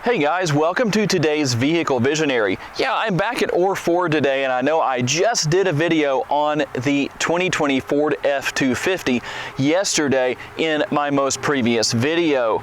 Hey guys, welcome to today's Vehicle Visionary. Yeah, I'm back at Orr Ford today, and I know I just did a video on the 2020 Ford F-250 yesterday in my most previous video.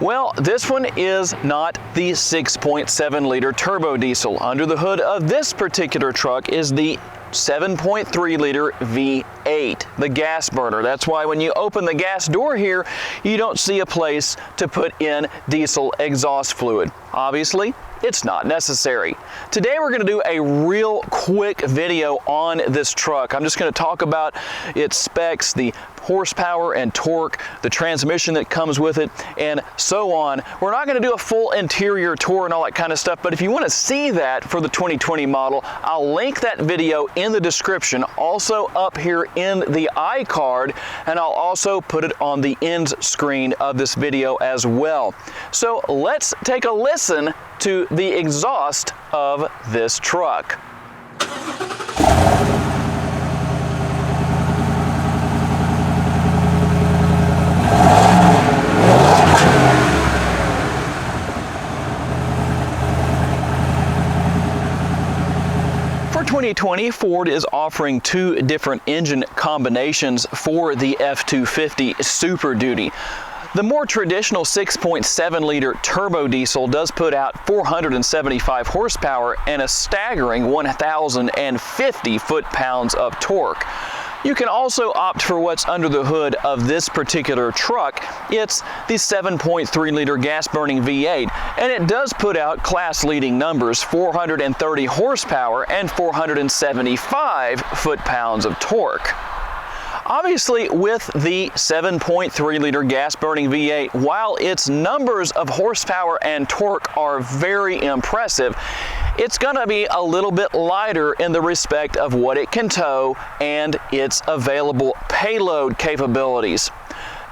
Well, this one is not the 6.7 liter turbo diesel. Under the hood of this particular truck is the 7.3 liter V8, the gas burner. That's why when you open the gas door here, you don't see a place to put in diesel exhaust fluid. Obviously, it's not necessary. Today we're going to do a real quick video on this truck. I'm just going to talk about its specs, the horsepower and torque, the transmission that comes with it, and so on. We're not going to do a full interior tour and all that kind of stuff, but if you want to see that for the 2020 model, I'll link that video in the description, also up here in the iCard, and I'll also put it on the end screen of this video as well. So let's take a listen to the exhaust of this truck. For 2020, Ford is offering two different engine combinations for the F-250 Super Duty. The more traditional 6.7 liter turbo diesel does put out 475 horsepower and a staggering 1,050 foot-pounds of torque. You can also opt for what's under the hood of this particular truck. It's the 7.3 liter gas-burning V8, and it does put out class-leading numbers, 430 horsepower and 475 foot-pounds of torque. Obviously, with the 7.3 liter gas-burning V8, while its numbers of horsepower and torque are very impressive, it's going to be a little bit lighter in the respect of what it can tow and its available payload capabilities.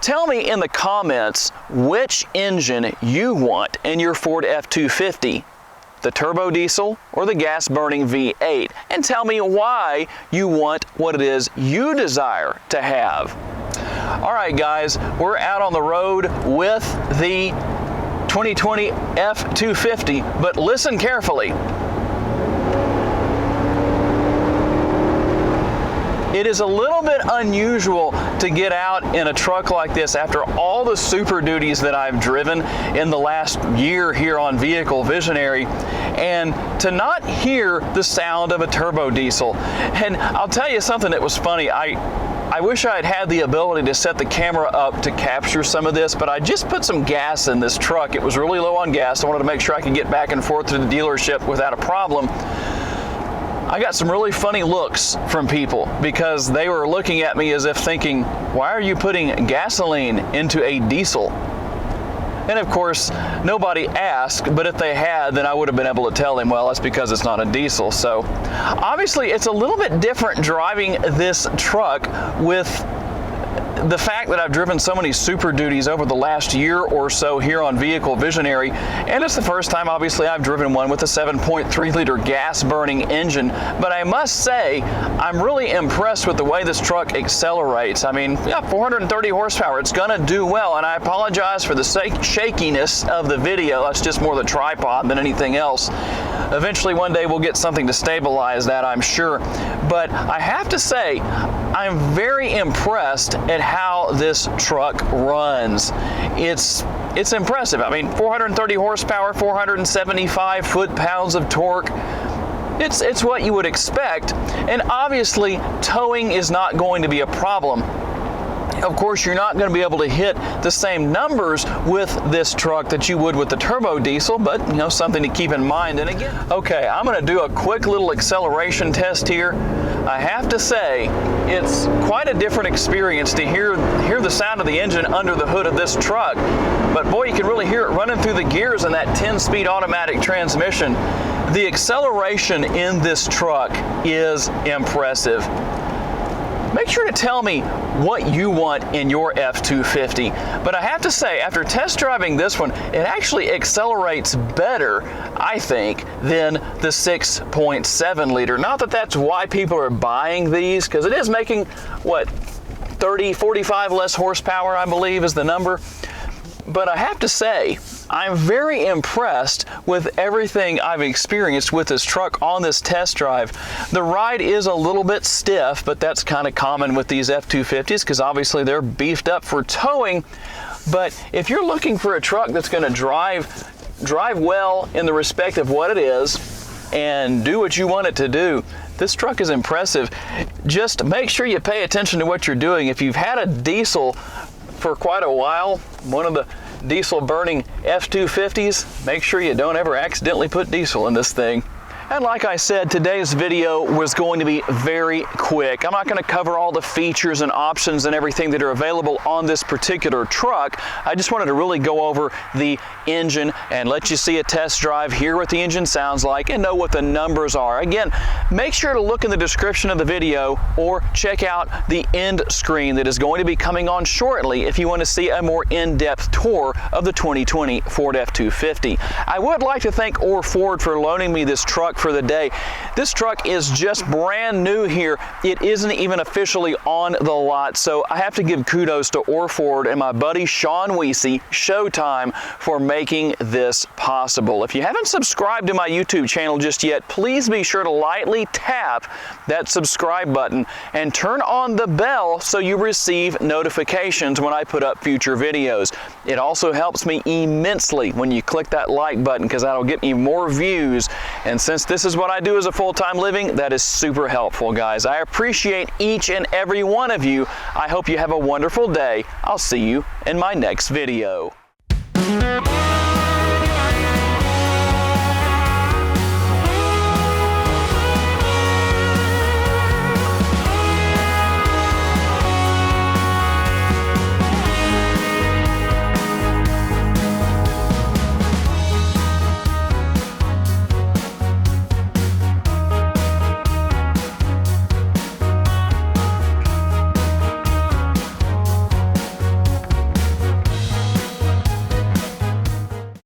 Tell me in the comments which engine you want in your Ford F-250. The turbo diesel or the gas-burning V8, and tell me why you want what it is you desire to have. All right, guys, we're out on the road with the 2020 F-250, but listen carefully. It is a little bit unusual to get out in a truck like this after all the Super Duties that I've driven in the last year here on Vehicle Visionary, and to not hear the sound of a turbo diesel. And I'll tell you something that was funny. I wish I had had the ability to set the camera up to capture some of this, but I just put some gas in this truck. It was really low on gas. I wanted to make sure I could get back and forth to the dealership without a problem. I got some really funny looks from people because they were looking at me as if thinking, why are you putting gasoline into a diesel? And of course, nobody asked, but if they had, then I would have been able to tell them, well, that's because it's not a diesel. So obviously it's a little bit different driving this truck with the fact that I've driven so many Super Duties over the last year or so here on Vehicle Visionary, and it's the first time obviously I've driven one with a 7.3 liter gas burning engine, but I must say I'm really impressed with the way this truck accelerates. I mean, yeah, 430 horsepower, it's gonna do well, and I apologize for the shakiness of the video. That's just more the tripod than anything else. Eventually one day we'll get something to stabilize that, I'm sure, but I have to say I'm very impressed at how this truck runs. It's impressive. I mean, 430 horsepower, 475 foot-pounds of torque. It's what you would expect, and obviously towing is not going to be a problem. Of course, you're not going to be able to hit the same numbers with this truck that you would with the turbo diesel, but you know, something to keep in mind. And again, okay, I'm going to do a quick little acceleration test here. I have to say, it's quite a different experience to hear the sound of the engine under the hood of this truck. But boy, you can really hear it running through the gears in that 10-speed automatic transmission. The acceleration in this truck is impressive. Make sure to tell me what you want in your F-250. But I have to say, after test driving this one, it actually accelerates better, I think, than the 6.7 liter. Not that that's why people are buying these, because it is making, what, 30, 45 less horsepower, I believe, is the number. But I have to say, I'm very impressed with everything I've experienced with this truck on this test drive. The ride is a little bit stiff, but that's kind of common with these F-250s because obviously they're beefed up for towing. But if you're looking for a truck that's going to drive well in the respect of what it is and do what you want it to do, this truck is impressive. Just make sure you pay attention to what you're doing. If you've had a diesel for quite a while, one of the diesel burning F-250s, make sure you don't ever accidentally put diesel in this thing. And like I said, today's video was going to be very quick. I'm not going to cover all the features and options and everything that are available on this particular truck. I just wanted to really go over the engine and let you see a test drive, hear what the engine sounds like, and know what the numbers are. Again, make sure to look in the description of the video or check out the end screen that is going to be coming on shortly if you want to see a more in-depth tour of the 2020 Ford F-250. I would like to thank Orr Ford for loaning me this truck for the day. This truck is just brand new here. It isn't even officially on the lot, so I have to give kudos to Orr Ford and my buddy Sean Weesey, Showtime, for making this possible. If you haven't subscribed to my YouTube channel just yet, please be sure to lightly tap that subscribe button and turn on the bell so you receive notifications when I put up future videos. It also helps me immensely when you click that like button because that'll get me more views, and since this is what I do as a full-time living, that is super helpful, guys. I appreciate each and every one of you. I hope you have a wonderful day. I'll see you in my next video.